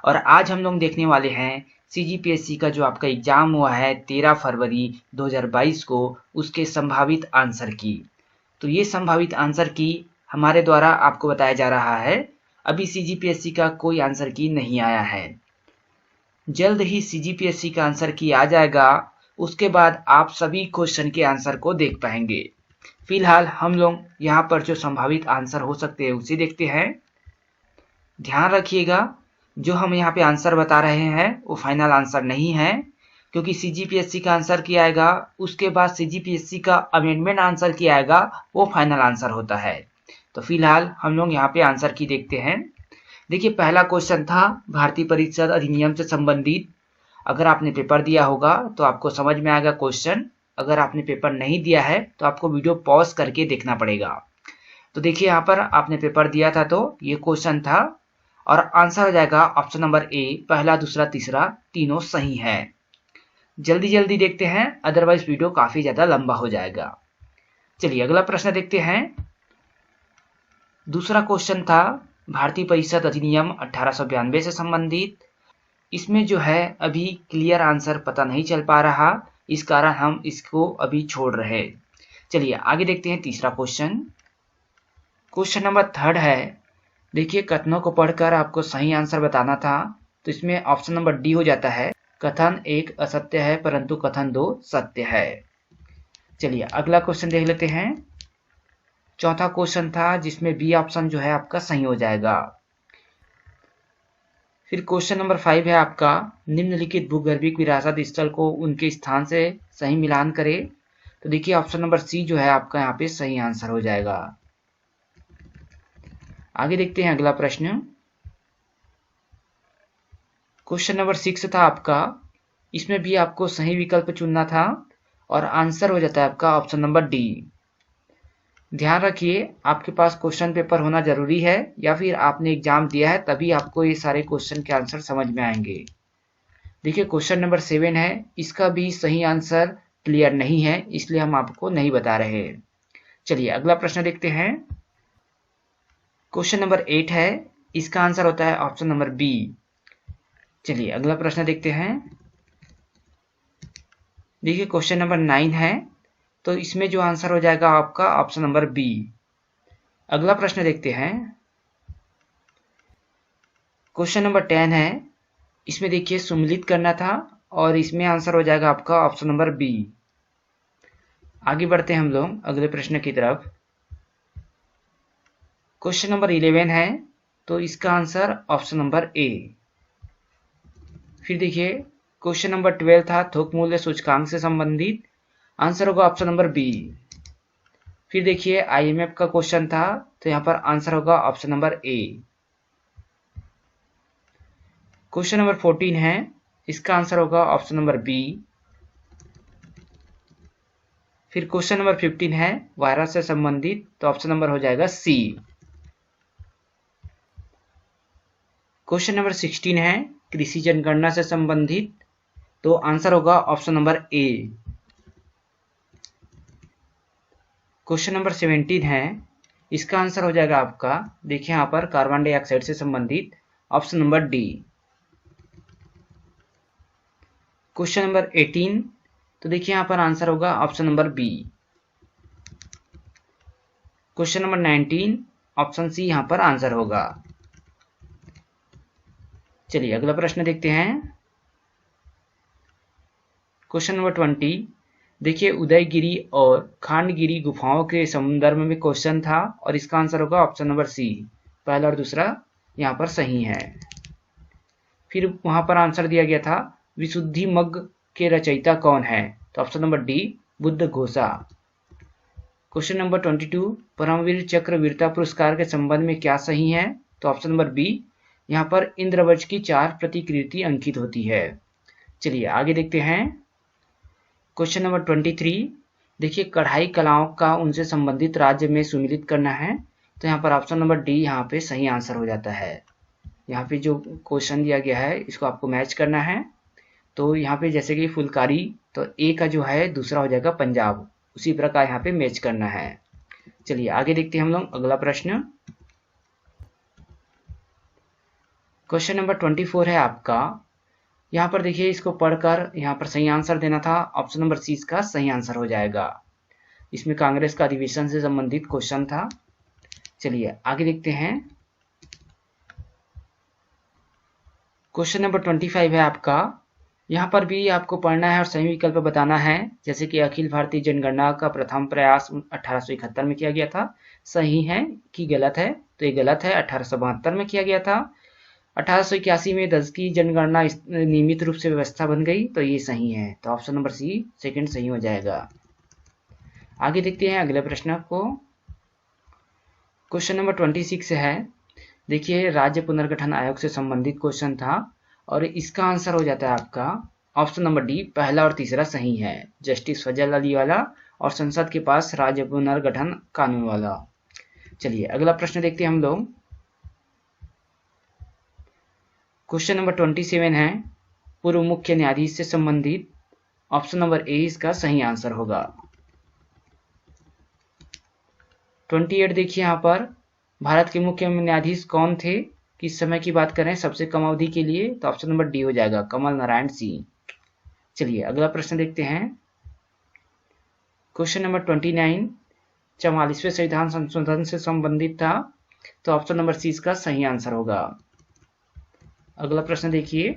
और आज हम लोग देखने वाले हैं सीजीपीएससी का जो आपका एग्जाम हुआ है 13 फरवरी 2022 को, उसके संभावित आंसर की। तो ये संभावित आंसर की हमारे द्वारा आपको बताया जा रहा है। अभी सीजीपीएससी का कोई आंसर की नहीं आया है। जल्द ही सीजीपीएससी का आंसर की आ जाएगा, उसके बाद आप सभी क्वेश्चन के आंसर को देख पाएंगे। फिलहाल हम लोग यहाँ पर जो संभावित आंसर हो सकते हैं उसे देखते हैं। ध्यान रखिएगा, जो हम यहाँ पे आंसर बता रहे हैं वो फाइनल आंसर नहीं है, क्योंकि सीजीपीएससी का आंसर किया आएगा, उसके बाद सीजीपीएससी का अमेंडमेंट आंसर किया आएगा, वो फाइनल आंसर होता है। तो फिलहाल हम लोग यहाँ पे आंसर की देखते हैं। देखिए, पहला क्वेश्चन था भारतीय परीक्षा अधिनियम से संबंधित। अगर आपने पेपर दिया होगा तो आपको समझ में आएगा क्वेश्चन। अगर आपने पेपर नहीं दिया है तो आपको वीडियो पॉज करके देखना पड़ेगा। तो देखिए, यहाँ पर आपने पेपर दिया था तो ये क्वेश्चन था और आंसर हो जाएगा ऑप्शन नंबर ए। पहला, दूसरा, तीसरा तीनों सही है। जल्दी जल्दी देखते हैं, अदरवाइज वीडियो काफी ज्यादा लंबा हो जाएगा। चलिए अगला प्रश्न देखते हैं। दूसरा क्वेश्चन था भारतीय परिषद अधिनियम 1892 से संबंधित। इसमें जो है अभी क्लियर आंसर पता नहीं चल पा रहा, इस कारण हम इसको अभी छोड़ रहे। चलिए आगे देखते हैं तीसरा क्वेश्चन। क्वेश्चन नंबर थर्ड है। देखिए, कथनों को पढ़कर आपको सही आंसर बताना था, तो इसमें ऑप्शन नंबर डी हो जाता है। कथन 1 असत्य है परंतु कथन 2 सत्य है। चलिए अगला क्वेश्चन देख लेते हैं। चौथा क्वेश्चन था जिसमें बी ऑप्शन जो है आपका सही हो जाएगा। फिर क्वेश्चन नंबर 5 है आपका, निम्नलिखित भूगर्भिक विरासत स्थल को उनके स्थान से सही मिलान करे। तो देखिए ऑप्शन नंबर सी जो है आपका यहाँ पे सही आंसर हो जाएगा। आगे देखते हैं अगला प्रश्न। क्वेश्चन नंबर 6 था आपका, इसमें भी आपको सही विकल्प चुनना था और आंसर हो जाता है आपका ऑप्शन नंबर डी। ध्यान रखिए, आपके पास क्वेश्चन पेपर होना जरूरी है या फिर आपने एग्जाम दिया है तभी आपको ये सारे क्वेश्चन के आंसर समझ में आएंगे। देखिए क्वेश्चन नंबर 7 है, इसका भी सही आंसर क्लियर नहीं है, इसलिए हम आपको नहीं बता रहे। चलिए अगला प्रश्न देखते हैं। क्वेश्चन नंबर 8 है, इसका आंसर होता है ऑप्शन नंबर बी। चलिए अगला प्रश्न देखते हैं। देखिए क्वेश्चन नंबर 9 है, तो इसमें जो आंसर हो जाएगा आपका ऑप्शन नंबर बी। अगला प्रश्न देखते हैं। क्वेश्चन नंबर 10 है, इसमें देखिए सुमिलित करना था और इसमें आंसर हो जाएगा आपका ऑप्शन नंबर बी। आगे बढ़ते हैं हम लोग अगले प्रश्न की तरफ। क्वेश्चन नंबर 11 है, तो इसका आंसर ऑप्शन नंबर ए। फिर देखिए क्वेश्चन नंबर 12 था थोक मूल्य सूचकांक से संबंधित, आंसर होगा ऑप्शन नंबर बी। फिर देखिए आईएमएफ का क्वेश्चन था, तो यहाँ पर आंसर होगा ऑप्शन नंबर ए। क्वेश्चन नंबर 14 है, इसका आंसर होगा ऑप्शन नंबर बी। फिर क्वेश्चन नंबर 15 है वायरस से संबंधित, तो ऑप्शन नंबर हो जाएगा सी। क्वेश्चन नंबर 16 है कृषि जनगणना से संबंधित, तो आंसर होगा ऑप्शन नंबर ए। क्वेश्चन नंबर 17 है, इसका आंसर हो जाएगा आपका, देखिए यहाँ पर कार्बन डाइऑक्साइड से संबंधित, option number D. Question number 18, तो देखिए यहाँ पर आंसर होगा option number B. Question number 19, option C यहाँ पर आंसर होगा। चलिए अगला प्रश्न देखते हैं। क्वेश्चन नंबर 20, देखिए उदयगिरी और खांडगिरी गुफाओं के संदर्भ में क्वेश्चन था और इसका आंसर होगा ऑप्शन नंबर सी। पहला और दूसरा यहाँ पर सही है। फिर वहां पर आंसर दिया गया था विशुद्धि मग्ग के रचयिता कौन है, तो ऑप्शन नंबर डी बुद्ध घोषा। क्वेश्चन नंबर 22, परमवीर चक्र वीरता पुरस्कार के संबंध में क्या सही है, तो ऑप्शन नंबर बी, यहाँ पर इंद्रवज्र की 4 प्रतिकृति अंकित होती है। चलिए आगे देखते हैं। क्वेश्चन नंबर 23, देखिए कढ़ाई कलाओं का उनसे संबंधित राज्य में सुमिलित करना है, तो यहाँ पर ऑप्शन नंबर डी यहाँ पे सही आंसर हो जाता है। यहाँ पे जो क्वेश्चन दिया गया है इसको आपको मैच करना है। तो यहाँ पे जैसे कि फुलकारी, तो ए का जो है दूसरा हो जाएगा पंजाब, उसी प्रकार यहाँ पे मैच करना है। चलिए आगे देखते हैं हम लोग अगला प्रश्न। क्वेश्चन नंबर 24 है आपका। यहाँ पर देखिए, इसको पढ़कर यहाँ पर सही आंसर देना था। ऑप्शन नंबर सी इसका सही आंसर हो जाएगा। इसमें कांग्रेस का अधिवेशन से संबंधित क्वेश्चन था। चलिए आगे देखते हैं। क्वेश्चन नंबर 25 है आपका। यहाँ पर भी आपको पढ़ना है और सही विकल्प बताना है। जैसे कि अखिल भारतीय जनगणना का प्रथम प्रयास 1871 में किया गया था, सही है कि गलत है? तो ये गलत है, 1872 में किया गया था। 1881 में 10 की जनगणना नियमित रूप से व्यवस्था बन गई, तो ये सही है। तो ऑप्शन नंबर सी सेकंड सही हो जाएगा। आगे देखते हैं अगले प्रश्न को। क्वेश्चन नंबर 26 है। देखिए, राज्य पुनर्गठन आयोग से संबंधित क्वेश्चन था और इसका आंसर हो जाता है आपका ऑप्शन नंबर डी, पहला और तीसरा सही है। जस्टिस फजल अली वाला और संसद के पास राज्य पुनर्गठन कानून वाला। चलिए अगला प्रश्न देखते हैं हम लोग। क्वेश्चन नंबर 27 है, पूर्व मुख्य न्यायाधीश से संबंधित। ऑप्शन नंबर ए इसका सही आंसर होगा। 28 देखिए, यहाँ पर भारत के मुख्य न्यायाधीश कौन थे, किस समय की बात करें सबसे कम अवधि के लिए, तो ऑप्शन नंबर डी हो जाएगा, कमल नारायण सिंह। चलिए अगला प्रश्न देखते हैं। क्वेश्चन नंबर 29 44वें संविधान संशोधन से संबंधित था, तो ऑप्शन नंबर सी इसका सही आंसर होगा। अगला प्रश्न देखिए।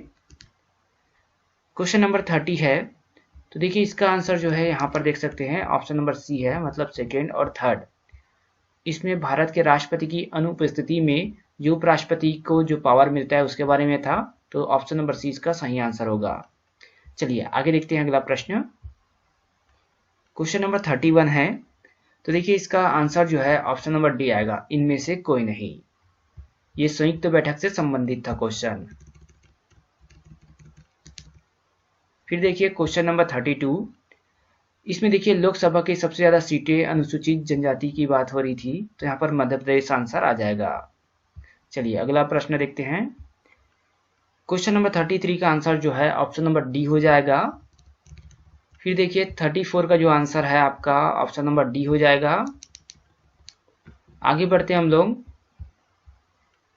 क्वेश्चन नंबर 30 है। तो देखिए, इसका आंसर जो है यहाँ पर देख सकते हैं, ऑप्शन नंबर सी है, मतलब सेकेंड और थर्ड। इसमें भारत के राष्ट्रपति की अनुपस्थिति में जो उपराष्ट्रपति को जो पावर मिलता है उसके बारे में था, तो ऑप्शन नंबर सी इसका सही आंसर होगा। चलिए आगे देखते हैं अगला प्रश्न। क्वेश्चन नंबर 31 है। तो देखिए, इसका आंसर जो है ऑप्शन नंबर डी आएगा, इनमें से कोई नहीं। ये संयुक्त बैठक से संबंधित था क्वेश्चन। फिर देखिए क्वेश्चन नंबर 32। इसमें देखिए, लोकसभा की सबसे ज्यादा सीटें अनुसूचित जनजाति की बात हो रही थी, तो यहाँ पर मध्य प्रदेश आंसर आ जाएगा। चलिए अगला प्रश्न देखते हैं। क्वेश्चन नंबर 33 का आंसर जो है ऑप्शन नंबर डी हो जाएगा। फिर देखिए 34 का जो आंसर है आपका ऑप्शन नंबर डी हो जाएगा। आगे बढ़ते हैं हम लोग।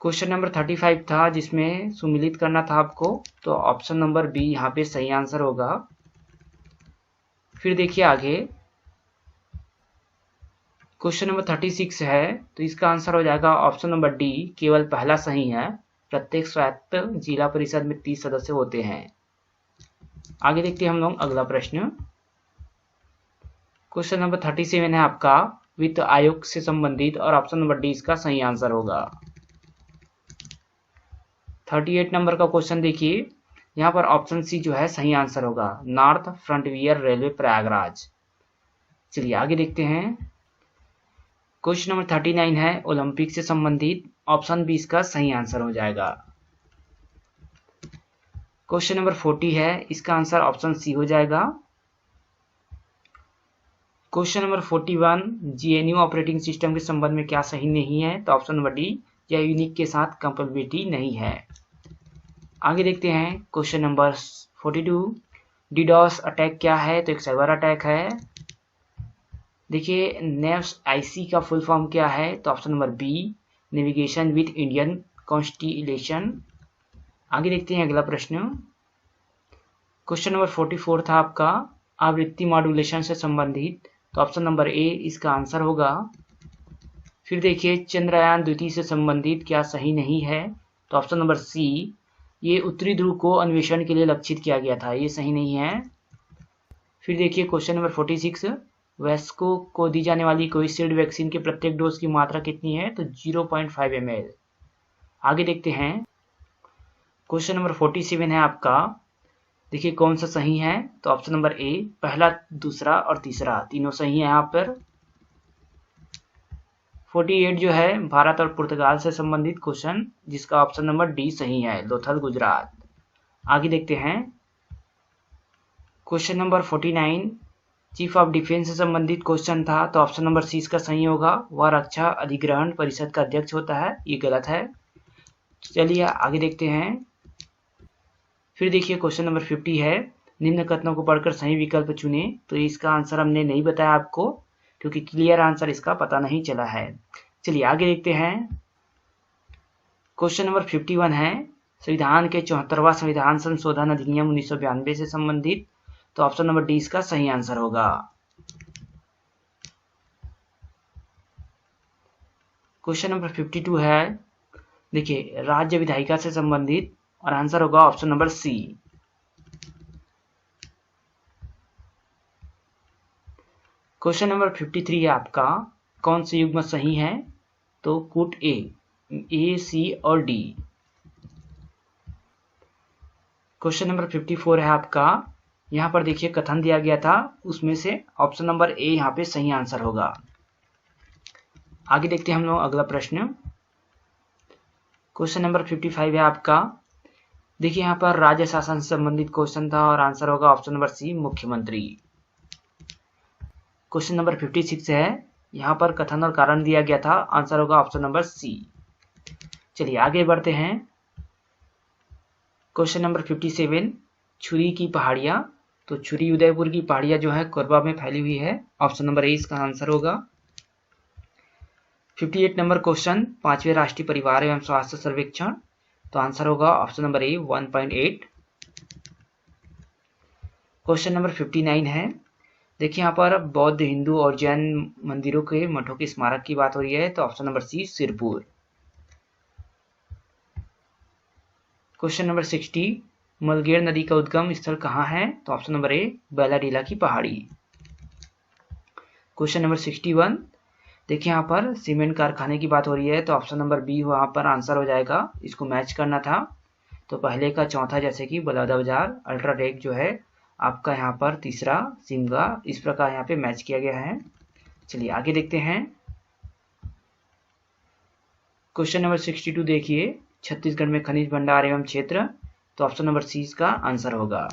क्वेश्चन नंबर 35 था जिसमें सुमिलित करना था आपको, तो ऑप्शन नंबर बी यहाँ पे सही आंसर होगा। फिर देखिए आगे क्वेश्चन नंबर 36 है, तो इसका आंसर हो जाएगा ऑप्शन नंबर डी, केवल पहला सही है। प्रत्येक स्वायत्त जिला परिषद में 30 सदस्य होते हैं। आगे देखते हैं हम लोग अगला प्रश्न। क्वेश्चन नंबर 37 है आपका, वित्त आयोग से संबंधित, और ऑप्शन नंबर डी इसका सही आंसर होगा। 38 नंबर का क्वेश्चन देखिए, यहाँ पर ऑप्शन सी जो है सही आंसर होगा, नॉर्थ फ्रंटियर रेलवे प्रयागराज। चलिए आगे देखते हैं। क्वेश्चन नंबर 39 है, ओलंपिक से संबंधित, ऑप्शन बी इसका सही आंसर हो जाएगा। क्वेश्चन नंबर 40 है, इसका आंसर ऑप्शन सी हो जाएगा। Question number 41, GNU operating system के संबंध में क्या सही नहीं है, तो ऑप्शन नंबर डी, यह यूनिक के साथ कंपेटिबिलिटी नहीं है। आगे देखते हैं क्वेश्चन नंबर 42, डीडॉस अटैक क्या है, तो एक साइबर अटैक है। देखिए नेव्स आईसी का फुल फॉर्म क्या है, तो option number B, navigation with Indian constellation. आगे देखते हैं अगला प्रश्न। क्वेश्चन नंबर 44 था आपका, आवृत्ति मॉड्यूलेशन से संबंधित, तो ऑप्शन नंबर ए इसका आंसर होगा। फिर देखिए चंद्रयान द्वितीय से संबंधित क्या सही नहीं है, तो ऑप्शन नंबर सी, ये उत्तरी ध्रुव को अन्वेषण के लिए लक्षित किया गया था, ये सही नहीं है। फिर देखिए क्वेश्चन नंबर 46, वेस्को को दी जाने वाली कोविशील्ड वैक्सीन के प्रत्येक डोज की मात्रा कितनी है, तो 0.5 ml। आगे देखते हैं क्वेश्चन नंबर 47 है आपका। देखिए कौन सा सही है, तो ऑप्शन नंबर ए, पहला दूसरा और तीसरा तीनों सही है यहाँ पर। 48 जो है भारत और पुर्तगाल से संबंधित क्वेश्चन, जिसका ऑप्शन नंबर डी सही है, लोथल गुजरात। आगे देखते हैं question number 49, chief of defence से संबंधित क्वेश्चन था, तो ऑप्शन नंबर सी इसका सही होगा, वह रक्षा अधिग्रहण परिषद का अध्यक्ष होता है, ये गलत है। चलिए आगे देखते हैं। फिर देखिए क्वेश्चन नंबर 50 है, निम्न कथनों को पढ़कर सही विकल्प चुने, तो इसका आंसर हमने नहीं बताया आपको क्योंकि क्लियर आंसर इसका पता नहीं चला है। चलिए आगे देखते हैं। क्वेश्चन नंबर 51 है, संविधान के 74वां संविधान संशोधन अधिनियम 1992 से संबंधित। तो ऑप्शन नंबर डी इसका सही आंसर होगा। क्वेश्चन नंबर 52 है, देखिए राज्य विधायिका से संबंधित, और आंसर होगा option number C. Question number 53 है आपका, कौन से युग्म सही है? तो कूट ए, सी और डी। क्वेश्चन नंबर 54 है आपका, यहाँ पर देखिए कथन दिया गया था, उसमें से ऑप्शन नंबर ए यहाँ पे सही आंसर होगा। आगे देखते हैं हम लोग अगला प्रश्न। क्वेश्चन नंबर 55 है आपका, देखिए यहाँ पर राज्य शासन से संबंधित क्वेश्चन था और आंसर होगा ऑप्शन नंबर सी, मुख्यमंत्री। क्वेश्चन नंबर 56 है, यहाँ पर कथन और कारण दिया गया था, आंसर होगा ऑप्शन नंबर सी। चलिए आगे बढ़ते हैं। क्वेश्चन नंबर 57, छुरी की पहाड़ियां। तो छुरी उदयपुर की पहाड़ियां जो है कोरबा में फैली हुई है, ऑप्शन नंबर ए इसका आंसर होगा। 58 नंबर क्वेश्चन, 5वें राष्ट्रीय परिवार एवं स्वास्थ्य सर्वेक्षण। तो आंसर होगा ऑप्शन नंबर ए 1.8। क्वेश्चन नंबर 59 है, देखिए यहाँ पर बौद्ध, हिंदू और जैन मंदिरों के मठों के स्मारक की बात हो रही है, तो option number C, Sirpur. Question number 60, मलगेर नदी का उद्गम स्थल कहाँ है? तो ऑप्शन नंबर ए, बैलाडीला की पहाड़ी। क्वेश्चन नंबर 61, देखिए यहाँ पर सीमेंट कारखाने की बात हो रही है, तो ऑप्शन नंबर बी वहाँ पर आंसर हो जाएगा। इसको मैच करना था, तो पहले का चौथा जैसे कि बलौदाबाजार, अल्ट्राटेक जो है आपका यहाँ पर तीसरा सिमगा, इस प्रकार यहाँ पे मैच किया गया है। चलिए आगे देखते हैं। क्वेश्चन नंबर 62 देखिए, छत्तीसगढ़ में खनिज भंडार एवं क्षेत्र। तो ऑप्शन नंबर सी इसका आंसर होगा।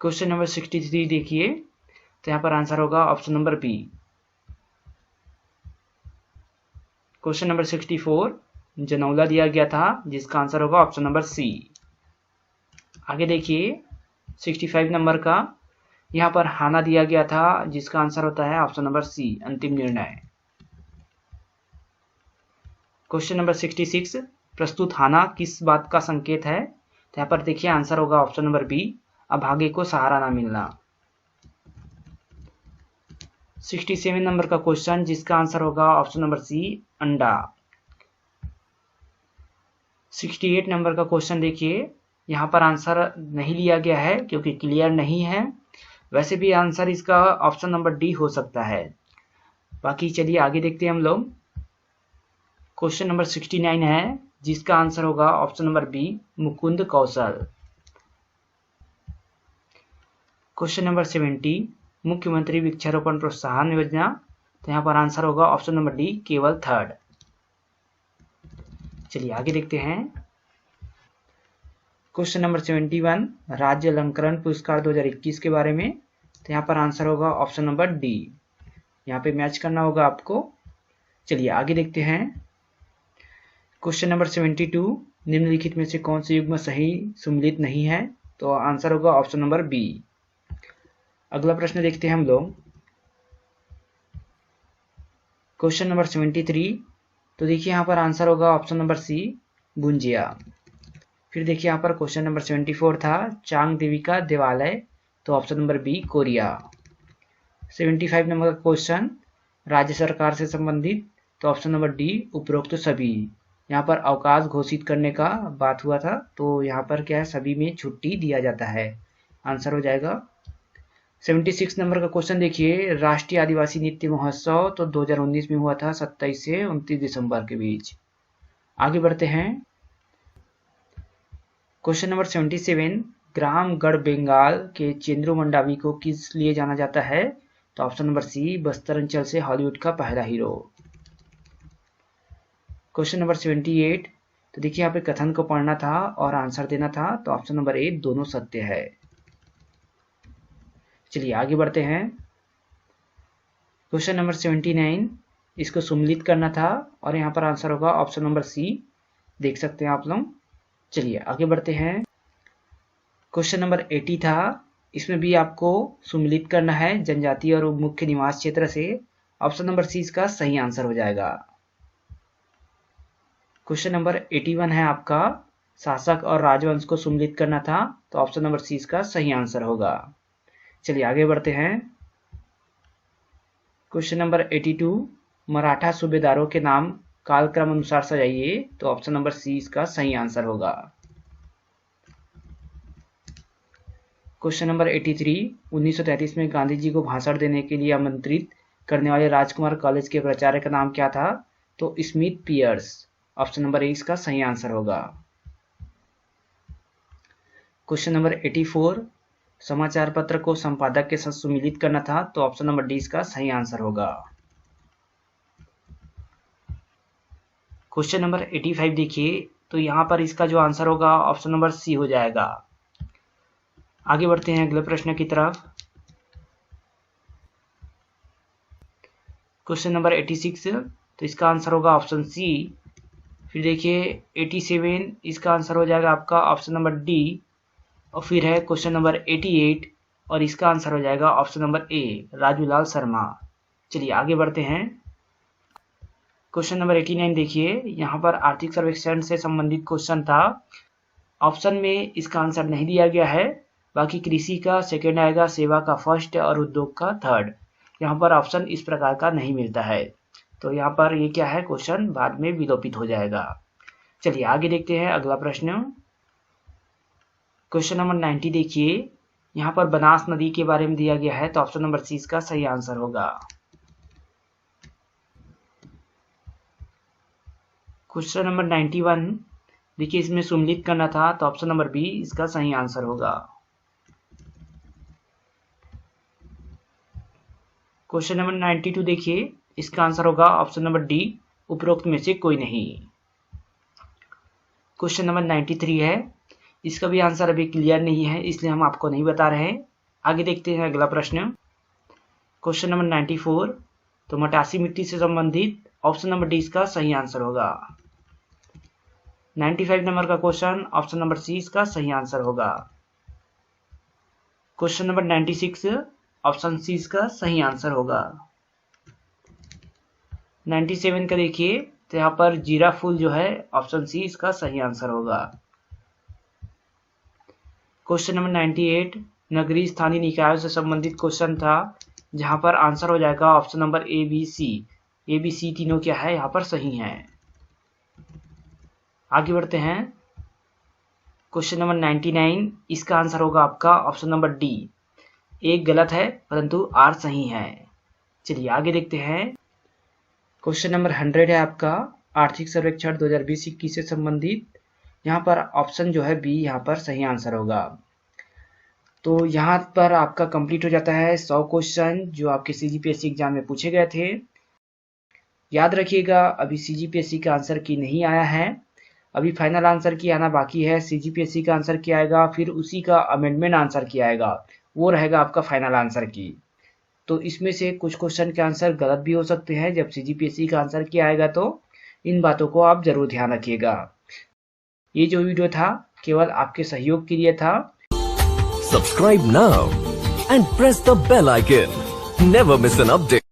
क्वेश्चन नंबर 63 देखिए, तो यहाँ पर आंसर होगा option number B. Question number 64, जनौला दिया गया था, जिसका आंसर होगा ऑप्शन नंबर सी। आगे देखिए 65 नंबर का, यहाँ पर हाना दिया गया था, जिसका आंसर होता है ऑप्शन नंबर सी, अंतिम निर्णय। क्वेश्चन नंबर 66, प्रस्तुत हाना किस बात का संकेत है? तो यहाँ पर देखिए आंसर होगा ऑप्शन नंबर बी, अभागे को सहारा ना मिलना। 67 नंबर का क्वेश्चन, जिसका आंसर होगा ऑप्शन नंबर सी, अंडा। 68 नंबर का क्वेश्चन देखिए, यहाँ पर आंसर नहीं लिया गया है क्योंकि क्लियर नहीं है। वैसे भी आंसर इसका ऑप्शन नंबर डी हो सकता है। बाकी चलिए आगे देखते हैं हम लोग। क्वेश्चन नंबर 69 है, जिसका आंसर होगा ऑप्शन नंबर बी, मुकुंद कौशल। क्वेश्चन नंबर 70, मुख्यमंत्री वृक्षारोपण प्रोत्साहन योजना। तो यहाँ पर आंसर होगा ऑप्शन नंबर डी, केवल थर्ड। चलिए आगे देखते हैं। क्वेश्चन नंबर 71, राज्य अलंकरण पुरस्कार 2021 के बारे में। तो यहाँ पर आंसर होगा ऑप्शन नंबर डी। यहाँ पे मैच करना होगा आपको। चलिए आगे देखते हैं। क्वेश्चन नंबर 72, निम्नलिखित में से कौन से युग्म सही सम्मिलित नहीं है? तो आंसर होगा ऑप्शन नंबर बी। अगला प्रश्न देखते हैं हम लोग। क्वेश्चन नंबर 73, तो देखिए यहाँ पर आंसर होगा ऑप्शन नंबर सी, भुंजिया। फिर देखिए यहाँ पर क्वेश्चन नंबर 74 था, चांग देवी का देवालय। तो option number B, Korea. 75 number का क्वेश्चन, राज्य सरकार से संबंधित। तो ऑप्शन नंबर डी, उपरोक्त सभी। यहाँ पर अवकाश घोषित करने का बात हुआ था, तो यहाँ पर क्या है, सभी में छुट्टी दिया जाता है, आंसर हो जाएगा। 76 नंबर का क्वेश्चन देखिए, राष्ट्रीय आदिवासी नृत्य महोत्सव तो 2019 में हुआ था 27 से 29 दिसंबर के बीच। आगे बढ़ते हैं। क्वेश्चन नंबर 77, ग्राम गढ़ बेंगाल के चेंद्रू मंडावी को किस लिए जाना जाता है? तो ऑप्शन नंबर सी, बस्तर अंचल से हॉलीवुड का पहला हीरो। क्वेश्चन नंबर 78, तो देखिए यहाँ पे कथन को पढ़ना था और आंसर देना था, तो ऑप्शन नंबर ए, दोनों सत्य है। चलिए आगे बढ़ते हैं। क्वेश्चन नंबर 79, इसको सम्मिलित करना था और यहाँ पर आंसर होगा ऑप्शन नंबर सी, देख सकते हैं आप लोग। चलिए आगे बढ़ते हैं। क्वेश्चन नंबर 80 था, इसमें भी आपको सम्मिलित करना है जनजातीय और मुख्य निवास क्षेत्र से। ऑप्शन नंबर सी इसका सही आंसर हो जाएगा। क्वेश्चन नंबर 81 है आपका, शासक और राजवंश को सम्मिलित करना था, तो ऑप्शन नंबर सी इसका सही आंसर होगा। चलिए आगे बढ़ते हैं। क्वेश्चन नंबर 82, मराठा सूबेदारों के नाम कालक्रम अनुसार सजाइए, तो ऑप्शन नंबर सी इसका सही आंसर होगा। क्वेश्चन नंबर 83, 1933 में गांधी जी को भाषण देने के लिए आमंत्रित करने वाले राजकुमार कॉलेज के प्राचार्य का नाम क्या था, तो Smith Pierce, option number A इसका सही आंसर होगा। क्वेश्चन नंबर 84, समाचार पत्र को संपादक के साथ सम्मिलित करना था, तो ऑप्शन नंबर डी इसका सही आंसर होगा। क्वेश्चन नंबर 85 देखिए, तो यहाँ पर इसका जो आंसर होगा ऑप्शन नंबर सी हो जाएगा। आगे बढ़ते हैं अगले प्रश्न की तरफ। क्वेश्चन नंबर 86, तो इसका आंसर होगा ऑप्शन सी। फिर देखिए 87, इसका आंसर हो जाएगा आपका ऑप्शन नंबर डी। और फिर है क्वेश्चन नंबर 88, और इसका आंसर हो जाएगा ऑप्शन नंबर ए, राजूलाल शर्मा। चलिए आगे बढ़ते हैं। क्वेश्चन नंबर 89 देखिए, यहाँ पर आर्थिक सर्वेक्षण से संबंधित क्वेश्चन था। ऑप्शन में इसका आंसर नहीं दिया गया है, बाकी कृषि का सेकंड आएगा, सेवा का फर्स्ट और उद्योग का थर्ड। यहाँ पर ऑप्शन इस प्रकार का नहीं मिलता है, तो यहाँ पर ये क्या है, क्वेश्चन बाद में विलोपित हो जाएगा। चलिए आगे देखते हैं अगला प्रश्न। क्वेश्चन नंबर 90 देखिए, यहाँ पर बनास नदी के बारे में दिया गया है, तो ऑप्शन नंबर सी इसका सही आंसर होगा। क्वेश्चन नंबर 91 देखिए, इसमें सम्मिलित करना था, तो ऑप्शन नंबर बी इसका सही आंसर होगा। क्वेश्चन नंबर 92 देखिए, इसका आंसर होगा ऑप्शन नंबर डी, उपरोक्त में से कोई नहीं। क्वेश्चन नंबर 93 है, इसका भी आंसर अभी क्लियर नहीं है, इसलिए हम आपको नहीं बता रहे हैं। आगे देखते हैं अगला प्रश्न। क्वेश्चन नंबर 94, तो मटासी मिट्टी से संबंधित ऑप्शन नंबर डी इसका सही आंसर होगा। 95 नंबर का क्वेश्चन, ऑप्शन नंबर सी इसका सही आंसर होगा। क्वेश्चन नंबर 96, ऑप्शन सी इसका सही आंसर होगा। 97 का देखिए, तो यहाँ पर जीरा फूल जो है, ऑप्शन सी इसका सही आंसर होगा। क्वेश्चन नंबर 98, नगरीय स्थानीय निकायों से संबंधित क्वेश्चन था, जहां पर आंसर हो जाएगा option number A B C. A B C तीनों क्या है, यहाँ पर सही है। आगे बढ़ते हैं। क्वेश्चन नंबर 99, इसका आंसर होगा आपका ऑप्शन नंबर डी। एक गलत है परंतु आर सही है। चलिए आगे देखते हैं। क्वेश्चन नंबर 100 है आपका, आर्थिक सर्वेक्षण 2020-21 से संबंधित। यहाँ पर ऑप्शन जो है बी यहाँ पर सही आंसर होगा। तो यहाँ पर आपका कंप्लीट हो जाता है 100 क्वेश्चन जो आपके सीजीपीएससी एग्जाम में पूछे गए थे। याद रखिएगा, अभी सीजीपीएससी का आंसर की नहीं आया है, अभी फाइनल आंसर की आना बाकी है। सीजीपीएससी का आंसर की आएगा, फिर उसी का अमेंडमेंट आंसर की आएगा, वो रहेगा आपका फाइनल आंसर की। तो इसमें से कुछ क्वेश्चन के आंसर गलत भी हो सकते हैं। जब सीजीपीएससी का आंसर की आएगा तो इन बातों को आप जरूर ध्यान रखिएगा। ये जो वीडियो था केवल आपके सहयोग के लिए था। Subscribe now and press the bell icon, never miss an update.